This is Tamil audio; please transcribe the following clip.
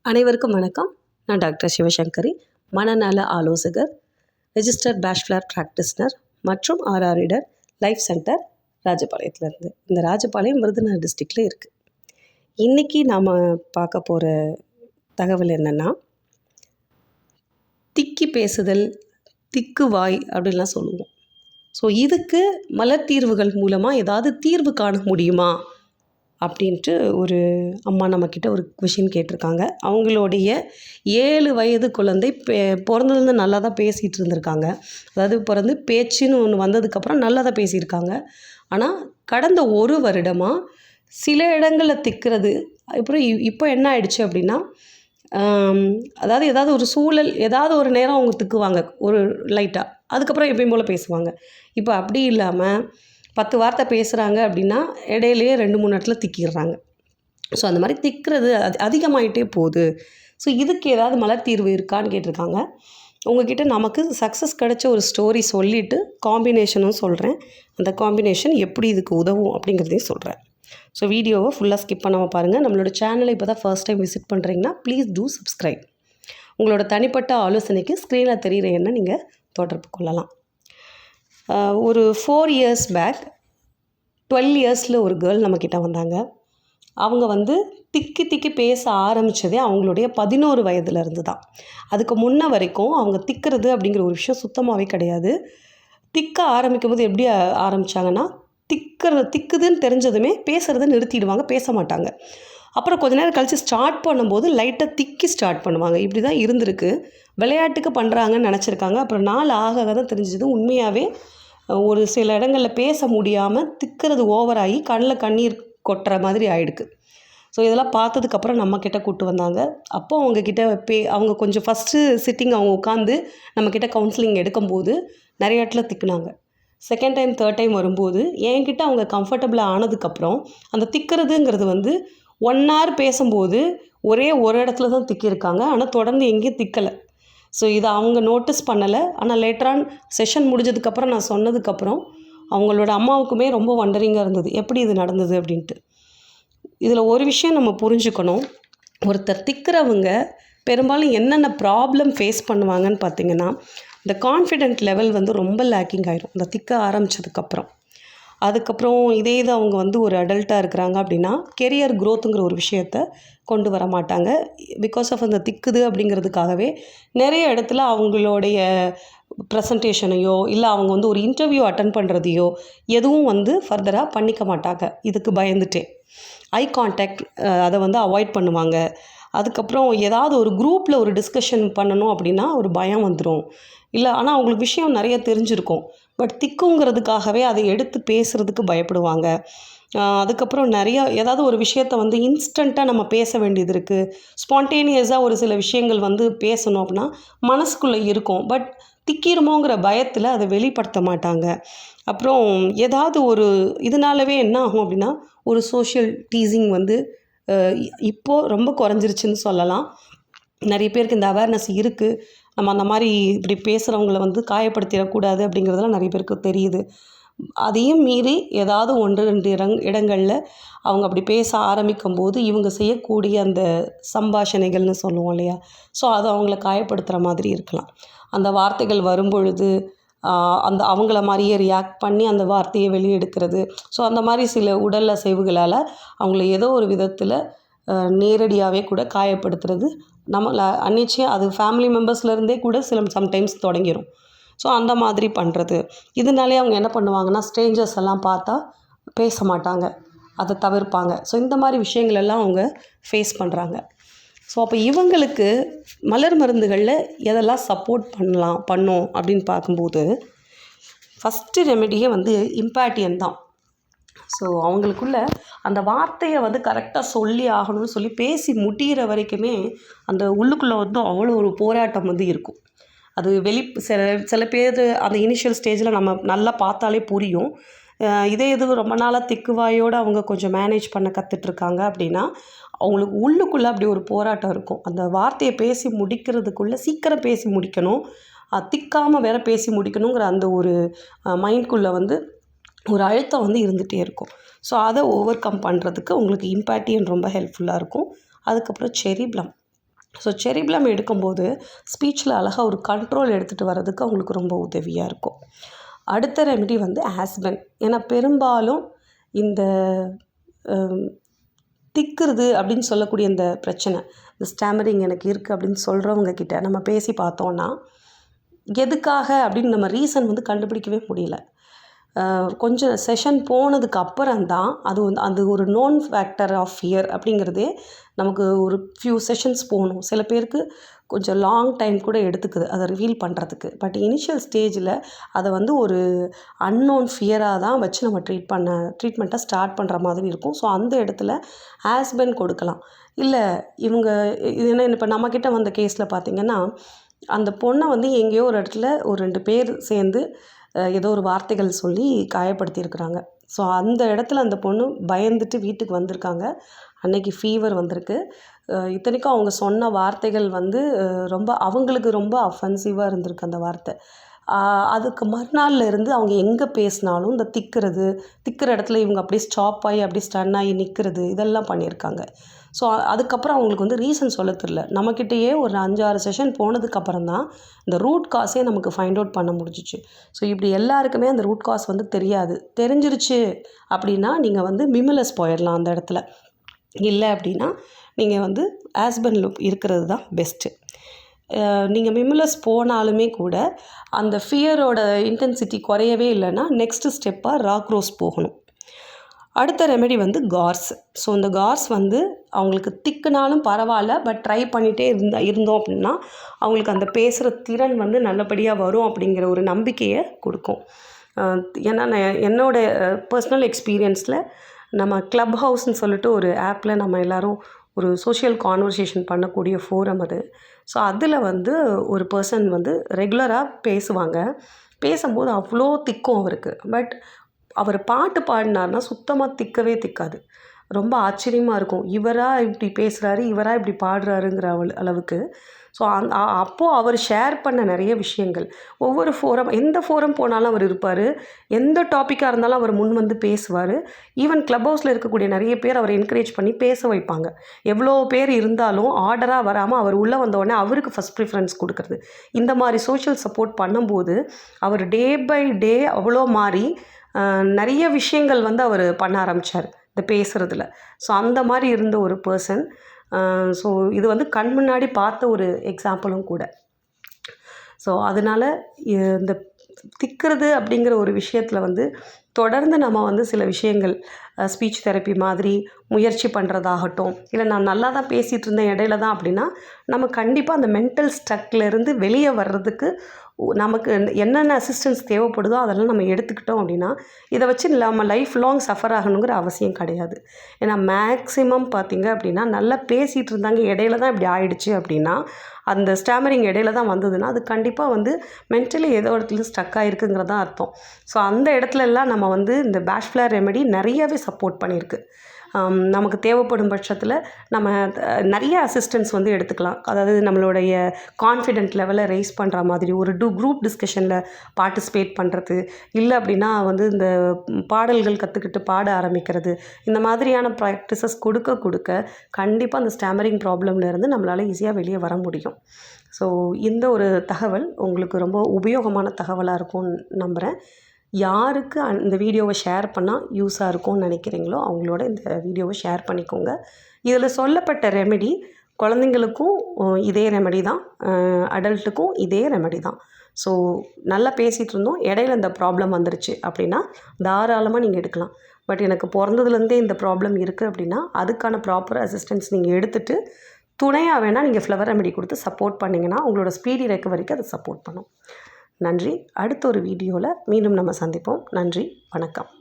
அனைவருக்கும் வணக்கம். நான் டாக்டர் சிவசங்கரி, மனநல ஆலோசகர், ரெஜிஸ்டர்ட் பேச்சுலர் ப்ராக்டிஸ்னர் மற்றும் ஆர்ஆரிடர் லைஃப் சென்டர் ராஜபாளையத்துலேருந்து. இந்த ராஜபாளையம் விருதுநகர் டிஸ்ட்ரிக்டில் இருக்குது. இன்றைக்கி நாம் பார்க்க போகிற தகவல் என்னென்னா, திக்கி பேசுதல், திக்கு வாய் அப்படின்லாம் சொல்லுவோம். ஸோ இதுக்கு மலர் தீர்வுகள் மூலமாக ஏதாவது தீர்வு காண முடியுமா அப்படின்ட்டு ஒரு அம்மா நம்மக்கிட்ட ஒரு கொஷின் கேட்டிருக்காங்க. அவங்களுடைய 7 வயது குழந்தை பிறந்ததுலேருந்து நல்லா தான் பேசிகிட்டு இருந்திருக்காங்க. அதாவது பிறந்து பேச்சுன்னு ஒன்று வந்ததுக்கப்புறம் நல்லா தான் பேசியிருக்காங்க. ஆனால் கடந்த 1 வருடமாக சில இடங்களில் திக்கிறது. அப்புறம் இப்போ என்ன ஆயிடுச்சு அப்படின்னா, அதாவது ஏதாவது ஒரு சூழல், ஏதாவது ஒரு நேரம் அவங்க திக்குவாங்க ஒரு லைட்டாக, அதுக்கப்புறம் எப்பயும் போல் பேசுவாங்க. இப்போ அப்படி இல்லாமல் 10 வார்த்தை பேசுகிறாங்க அப்படின்னா இடையிலேயே 2-3 இடத்துல திக்கிடுறாங்க. ஸோ அந்த மாதிரி திக்கிறது அதிகமாகிட்டே போகுது. ஸோ இதுக்கு ஏதாவது மலர் தீர்வு இருக்கான்னு கேட்டிருக்காங்க. உங்ககிட்ட நமக்கு சக்ஸஸ் கிடைச்ச ஒரு ஸ்டோரி சொல்லிவிட்டு காம்பினேஷனும் சொல்கிறேன். அந்த காம்பினேஷன் எப்படி இதுக்கு உதவும் அப்படிங்கிறதையும் சொல்கிறேன். ஸோ வீடியோவை ஃபுல்லாக ஸ்கிப் பண்ணாமல் பாருங்கள். நம்மளோட சேனலை இப்போ தான் ஃபர்ஸ்ட் டைம் விசிட் பண்ணுறீங்கன்னா ப்ளீஸ் டூ சப்ஸ்கிரைப். உங்களோட தனிப்பட்ட ஆலோசனைக்கு ஸ்க்ரீனில் தெரிகிற என்ன நீங்கள் தொடர்பு கொள்ளலாம். ஒரு 4 இயர்ஸ் பேக் 12 இயர்ஸில் ஒரு கேர்ள் நம்மக்கிட்ட வந்தாங்க. அவங்க திக்கி திக்கி பேச ஆரம்பித்ததே அவங்களுடைய 11 வயதுலேருந்து தான். அதுக்கு முன்ன வரைக்கும் அவங்க திக்கிறது அப்படிங்கிற ஒரு விஷயம் சுத்தமாகவே கிடையாது. திக்க ஆரம்பிக்கும் போது எப்படி ஆரம்பித்தாங்கன்னா, திக்குதுன்னு தெரிஞ்சதுமே பேசுகிறத நிறுத்திடுவாங்க, பேச மாட்டாங்க. அப்புறம் கொஞ்ச நேரம் கழித்து ஸ்டார்ட் பண்ணும்போது லைட்டாக திக்கி ஸ்டார்ட் பண்ணுவாங்க. இப்படி தான் இருந்திருக்கு. விளையாட்டுக்கு பண்ணுறாங்கன்னு நினச்சிருக்காங்க. அப்புறம் நாள் ஆக தான் தெரிஞ்சது உண்மையாகவே ஒரு சில இடங்களில் பேச முடியாமல் திக்கிறது ஓவராகி கண்ணில் கண்ணீர் கொட்டுற மாதிரி ஆகிடுக்கு. ஸோ இதெல்லாம் பார்த்ததுக்கப்புறம் நம்மக்கிட்ட கூப்பிட்டு வந்தாங்க. அப்போ அவங்கக்கிட்ட அவங்க கொஞ்சம் ஃபஸ்ட்டு சிட்டிங் அவங்க உட்காந்து நம்மக்கிட்ட கவுன்சிலிங் எடுக்கும்போது நிறைய இடத்துல திக்குனாங்க. செகண்ட் டைம், தேர்ட் டைம் வரும்போது என்கிட்ட அவங்க கம்ஃபர்டபுளாக ஆனதுக்கப்புறம் அந்த திக்கிறதுங்கிறது 1 hour பேசும்போது ஒரே ஒரு இடத்துல தான் திக்கியிருக்காங்க. ஆனால் தொடர்ந்து எங்கேயும் திக்கலை. ஸோ இதை அவங்க நோட்டீஸ் பண்ணலை. ஆனால் லேட்டரான் செஷன் முடிஞ்சதுக்கப்புறம் நான் சொன்னதுக்கப்புறம் அவங்களோட அம்மாவுக்குமே ரொம்ப வண்டரிங்காக இருந்தது, எப்படி இது நடந்தது அப்படின்ட்டு. இதில் ஒரு விஷயம் நம்ம புரிஞ்சுக்கணும். ஒருத்தர் திக்கிறவங்க பெரும்பாலும் என்னென்ன ப்ராப்ளம் ஃபேஸ் பண்ணுவாங்கன்னு பார்த்திங்கன்னா, இந்த கான்ஃபிடென்ட் லெவல் ரொம்ப லேக்கிங் ஆகிடும் இந்த திக்க ஆரம்பித்ததுக்கப்புறம். அதுக்கப்புறம் இதே இது அவங்க ஒரு அடல்ட்டாக இருக்கிறாங்க அப்படின்னா கெரியர் க்ரோத்துங்கிற ஒரு விஷயத்த கொண்டு வர மாட்டாங்க. பிகாஸ் ஆஃப் அந்த திக்குது அப்படிங்கிறதுக்காகவே நிறைய இடத்துல அவங்களுடைய ப்ரெசன்டேஷனையோ இல்லை அவங்க ஒரு இன்டர்வியூ அட்டன் பண்ணுறதையோ எதுவும் ஃபர்தராக பண்ணிக்க மாட்டாங்க. இதுக்கு பயந்துட்டே ஐ கான்டாக்ட் அதை அவாய்ட் பண்ணுவாங்க. அதுக்கப்புறம் ஏதாவது ஒரு குரூப்பில் ஒரு டிஸ்கஷன் பண்ணணும் அப்படின்னா ஒரு பயம் வந்துடும். இல்லை, ஆனால் அவங்களுக்கு விஷயம் நிறைய தெரிஞ்சிருக்கும். பட் திக்குங்கிறதுக்காகவே அதை எடுத்து பேசுகிறதுக்கு பயப்படுவாங்க. அதுக்கப்புறம் நிறைய ஏதாவது ஒரு விஷயத்த இன்ஸ்டண்ட்டாக நம்ம பேச வேண்டியது இருக்குது. ஸ்பான்டேனியஸாக ஒரு சில விஷயங்கள் பேசணும் அப்படின்னா மனசுக்குள்ளே இருக்கும். பட் திக்கிருமோங்கிற பயத்தில் அதை வெளிப்படுத்த மாட்டாங்க. அப்புறம் ஏதாவது ஒரு இதனாலவே என்ன ஆகும் அப்படின்னா, ஒரு சோஷியல் டீசிங் இப்போது ரொம்ப குறைஞ்சிருச்சுன்னு சொல்லலாம். நிறைய பேருக்கு இந்த அவேர்னஸ் இருக்குது. நம்ம அந்த மாதிரி இப்படி பேசுகிறவங்கள காயப்படுத்திடக்கூடாது அப்படிங்கிறதுலாம் நிறைய பேருக்கு தெரியுது. அதையும் மீறி ஏதாவது 1-2 இடங்களில் அவங்க அப்படி பேச ஆரம்பிக்கும்போது இவங்க செய்யக்கூடிய அந்த சம்பாஷணைகள்னு சொல்லுவோம் இல்லையா, ஸோ அது அவங்கள காயப்படுத்துகிற மாதிரி இருக்கலாம். அந்த வார்த்தைகள் வரும்பொழுது அவங்கள மாதிரியே ரியாக்ட் பண்ணி அந்த வார்த்தையை வெளியெடுக்கிறது. ஸோ அந்த மாதிரி சில உடல் அசைவுகளால் அவங்கள ஏதோ ஒரு விதத்தில் நேரடியாகவே கூட காயப்படுத்துறது நம்மளை அன்னிச்சையாக அது ஃபேமிலி மெம்பர்ஸ்லேருந்தே கூட சம்டைம்ஸ் தொடங்கிடும். ஸோ அந்த மாதிரி பண்ணுறது. இதனாலே அவங்க என்ன பண்ணுவாங்கன்னா, ஸ்ட்ரேஞ்சர்ஸ் எல்லாம் பார்த்தா பேச மாட்டாங்க, அதை தவிர்ப்பாங்க. ஸோ இந்த மாதிரி விஷயங்கள் எல்லாம் அவங்க ஃபேஸ் பண்ணுறாங்க. ஸோ அப்போ இவங்களுக்கு மலர் மருந்துகளில் எதெல்லாம் சப்போர்ட் பண்ணோம் அப்படின்னு பார்க்கும்போது ஃபஸ்ட்டு ரெமெடியே இம்பாட்டியன் தான். ஸோ அவங்களுக்குள்ள அந்த வார்த்தையை கரெக்டாக சொல்லி ஆகணும்னு சொல்லி பேசி முடிகிற வரைக்குமே அந்த உள்ளுக்குள்ளே அவ்வளோ ஒரு போராட்டம் இருக்கும். அது சில பேர் அந்த இனிஷியல் ஸ்டேஜில் நம்ம நல்லா பார்த்தாலே புரியும். இதே இது ரொம்ப நாளாக திக்குவாயோடு அவங்க கொஞ்சம் மேனேஜ் பண்ண கற்றுட்ருக்காங்க அப்படின்னா அவங்களுக்கு உள்ளுக்குள்ளே அப்படி ஒரு போராட்டம் இருக்கும். அந்த வார்த்தையை பேசி முடிக்கிறதுக்குள்ளே சீக்கிரம் பேசி முடிக்கணும், திக்காமல் வேற பேசி முடிக்கணுங்கிற அந்த ஒரு மைண்ட்குள்ளே ஒரு அழுத்தம் இருந்துகிட்டே இருக்கும். ஸோ அதை ஓவர் கம் பண்ணுறதுக்கு உங்களுக்கு இம்பாட்டியன் ரொம்ப ஹெல்ப்ஃபுல்லாக இருக்கும். அதுக்கப்புறம் செரி ப்ளம். ஸோ செரிப்ளம் எடுக்கும்போது ஸ்பீச்சில் அழகாக ஒரு கண்ட்ரோல் எடுத்துகிட்டு வர்றதுக்கு அவங்களுக்கு ரொம்ப உதவியாக இருக்கும். அடுத்த ரெமெடி வந்து ஆஸ்பன். ஏன்னா பெரும்பாலும் இந்த திக்கிறது அப்படின்னு சொல்லக்கூடிய இந்த பிரச்சனை, இந்த ஸ்டாமரிங் எனக்கு இருக்குது அப்படின்னு சொல்கிறவங்க கிட்ட நம்ம பேசி பார்த்தோன்னா, எதுக்காக அப்படின்னு நம்ம ரீசன் வந்து கண்டுபிடிக்கவே முடியல. கொஞ்சம் செஷன் போனதுக்கு அப்புறம் தான் அது ஒரு நோன் ஃபேக்டர் ஆஃப் ஃபியர் அப்படிங்கிறதே நமக்கு ஒரு ஃபியூ செஷன்ஸ் போகணும். சில பேருக்கு கொஞ்சம் லாங் டைம் கூட எடுத்துக்குது அதை ரிவீல் பண்ணுறதுக்கு. பட் இனிஷியல் ஸ்டேஜில் அதை வந்து ஒரு அன்னோன் ஃபியராக தான் வச்சு நம்ம ட்ரீட்மெண்ட்டை ஸ்டார்ட் பண்ணுற மாதிரி இருக்கும். ஸோ அந்த இடத்துல ஆஸ்பன் கொடுக்கலாம். இல்லை இவங்க இது என்ன, இப்போ நம்மக்கிட்ட வந்த கேஸில் பார்த்திங்கன்னா, அந்த பொண்ணை வந்து எங்கேயோ ஒரு இடத்துல ஒரு 2 பேர் சேர்ந்து ஏதோ ஒரு வார்த்தைகள் சொல்லி காயப்படுத்தியிருக்கிறாங்க. ஸோ அந்த இடத்துல அந்த பொண்ணு பயந்துட்டு வீட்டுக்கு வந்திருக்காங்க. அன்னைக்கு ஃபீவர் வந்திருக்கு. இத்தனைக்கும் அவங்க சொன்ன வார்த்தைகள் வந்து அவங்களுக்கு ரொம்ப அஃபென்சிவாக இருந்திருக்கு அந்த வார்த்தை. அதுக்கு மறுநாள்ல இருந்து அவங்க எங்கே பேசினாலும் இந்த திக்கிற இடத்துல இவங்க அப்படியே ஸ்டாப் ஆகி அப்படியே ஸ்டன் ஆகி நிற்கிறது இதெல்லாம் பண்ணியிருக்காங்க. ஸோ அதுக்கப்புறம் அவங்களுக்கு வந்து ரீசன் சொல்ல தெரில. நம்மக்கிட்டேயே ஒரு 5-6 செஷன் போனதுக்கப்புறம் தான் இந்த ரூட் காஸே நமக்கு ஃபைண்ட் அவுட் பண்ண முடிஞ்சிச்சு. ஸோ இப்படி எல்லாருக்குமே அந்த ரூட் காஸ் வந்து தெரியாது. தெரிஞ்சிருச்சு அப்படின்னா நீங்கள் வந்து மிமிலஸ் போயிடலாம் அந்த இடத்துல. இல்லை அப்படின்னா நீங்கள் வந்து ஆஸ்பன் லூப் இருக்கிறது தான் பெஸ்ட்டு. நீங்கள் மிமிலஸ் போனாலுமே கூட அந்த ஃபியரோட இன்டென்சிட்டி குறையவே இல்லைன்னா நெக்ஸ்ட்டு ஸ்டெப்பாக ராக் ரோஸ் போகணும். அடுத்த ரெமெடி வந்து கார்ஸ். ஸோ இந்த கார்ஸ் வந்து அவங்களுக்கு திக்குனாலும் பரவாயில்ல, பட் ட்ரை பண்ணிகிட்டே இருந்தோம் அப்படின்னா அவங்களுக்கு அந்த பேசுகிற திறன் வந்து நல்லபடியாக வரும் அப்படிங்கிற ஒரு நம்பிக்கையை கொடுக்கும். ஏன்னா நான் என்னோடய பர்சனல் எக்ஸ்பீரியன்ஸில் நம்ம க்ளப் ஹவுஸ்ன்னு சொல்லிட்டு ஒரு ஆப்பில் நம்ம எல்லோரும் ஒரு சோஷியல் கான்வர்சேஷன் பண்ணக்கூடிய ஃபோரம் அது. ஸோ அதில் வந்து ஒரு பர்சன் வந்து ரெகுலராக பேசுவாங்க. பேசும்போது அவ்வளோ திக்கும் அவருக்கு. பட் அவர் பாட்டு பாடினார்னா சுத்தமாக திக்காது. ரொம்ப ஆச்சரியமாக இருக்கும். இவரா இப்படி பேசுகிறாரு, இவரா இப்படி பாடுறாருங்கிற அளவுக்கு. ஸோ அப்போது அவர் ஷேர் பண்ண நிறைய விஷயங்கள், ஒவ்வொரு எந்த ஃபோரம் போனாலும் அவர் இருப்பார். எந்த டாப்பிக்காக இருந்தாலும் அவர் முன் வந்து பேசுவார். ஈவன் க்ளப் ஹவுஸில் இருக்கக்கூடிய நிறைய பேர் அவரை என்கரேஜ் பண்ணி பேச வைப்பாங்க. எவ்வளோ பேர் இருந்தாலும் ஆர்டராக வராமல் அவர் உள்ளே வந்தோடனே அவருக்கு ஃபஸ்ட் ப்ரிஃபரன்ஸ் கொடுக்குறது. இந்த மாதிரி சோஷியல் சப்போர்ட் பண்ணும்போது அவர் டே பை டே அவ்வளோ மாறி நிறைய விஷயங்கள் வந்து அவர் பண்ண ஆரம்பித்தார் இந்த பேசுகிறதுல. ஸோ அந்த மாதிரி இருந்த ஒரு பர்சன். ஸோ இது வந்து கண் முன்னாடி பார்த்த ஒரு எக்ஸாம்பிளும் கூட. ஸோ அதனால் இந்த திக்கிறது அப்படிங்கிற ஒரு விஷயத்தில் வந்து தொடர்ந்து நம்ம வந்து சில விஷயங்கள் ஸ்பீச் தெரப்பி மாதிரி முயற்சி பண்ணுறதாகட்டும், இல்லை நான் நல்லா தான் பேசிகிட்டு இருந்தேன் இடையில தான் அப்படின்னா நம்ம கண்டிப்பாக அந்த மென்டல் ஸ்ட்ரக்லேருந்து வெளியே வர்றதுக்கு நமக்கு என்னென்ன அசிஸ்டன்ஸ் தேவைப்படுதோ அதெல்லாம் நம்ம எடுத்துக்கிட்டோம் அப்படின்னா இதை வச்சு நம்ம லைஃப் லாங் சஃபர் ஆகணுங்கிற அவசியம் கிடையாது. ஏன்னா மேக்ஸிமம் பார்த்திங்க அப்படின்னா நல்லா பேசிகிட்டு இருந்தாங்க, இடையில தான் இப்படி ஆயிடுச்சு அப்படின்னா, அந்த ஸ்டாமரிங் இடையில தான் வந்ததுன்னா அது கண்டிப்பாக வந்து மென்டலி ஏதோ இடத்துல ஸ்டக் ஆகிருக்குங்கிறது தான் அர்த்தம். ஸோ அந்த இடத்துலலாம் நம்ம வந்து இந்த பேஷ்ஃப்ளர் ரெமெடி நிறையவே சப்போர்ட் பண்ணியிருக்கு. நமக்கு தேவைப்படும் பட்சத்தில் நம்ம நிறைய அசிஸ்டன்ஸ் வந்து எடுத்துக்கலாம். அதாவது நம்மளுடைய கான்ஃபிடென்ட் லெவலை ரைஸ் பண்ணுற மாதிரி ஒரு குரூப் டிஸ்கஷனில் பார்ட்டிசிபேட் பண்ணுறது, இல்லை அப்படின்னா வந்து இந்த பாடல்கள் கற்றுக்கிட்டு பாட ஆரம்பிக்கிறது, இந்த மாதிரியான ப்ராக்டிசஸ் கொடுக்க கண்டிப்பாக அந்த ஸ்டாமரிங் ப்ராப்ளம்லேருந்து நம்மளால் ஈஸியாக வெளியே வர முடியும். ஸோ இந்த ஒரு தகவல் உங்களுக்கு ரொம்ப உபயோகமான தகவலாக இருக்கும்னு நம்புகிறேன். யாருக்கு இந்த வீடியோவை ஷேர் பண்ணால் யூஸாக இருக்கும்னு நினைக்கிறீங்களோ அவங்களோட இந்த வீடியோவை ஷேர் பண்ணிக்கோங்க. இதில் சொல்லப்பட்ட ரெமெடி குழந்தைங்களுக்கும் இதே ரெமெடி தான், அடல்ட்டுக்கும் இதே ரெமெடி தான். ஸோ நல்லா பேசிகிட்டு இருந்தோம், இடையில இந்த ப்ராப்ளம் வந்துருச்சு அப்படின்னா தாராளமாக நீங்கள் எடுக்கலாம். பட் எனக்கு பிறந்ததுலேருந்தே இந்த ப்ராப்ளம் இருக்குது அப்படின்னா அதுக்கான ப்ராப்பர் அசிஸ்டன்ஸ் நீங்கள் எடுத்துகிட்டு துணையாக வேணால் நீங்கள் ஃப்ளவர் ரெமெடி கொடுத்து சப்போர்ட் பண்ணிங்கன்னா உங்களோட ஸ்பீடி ரெக்கவரிக்கு அதை சப்போர்ட் பண்ணும். நன்றி. அடுத்த ஒரு வீடியோவில் மீண்டும் நம்ம சந்திப்போம். நன்றி, வணக்கம்.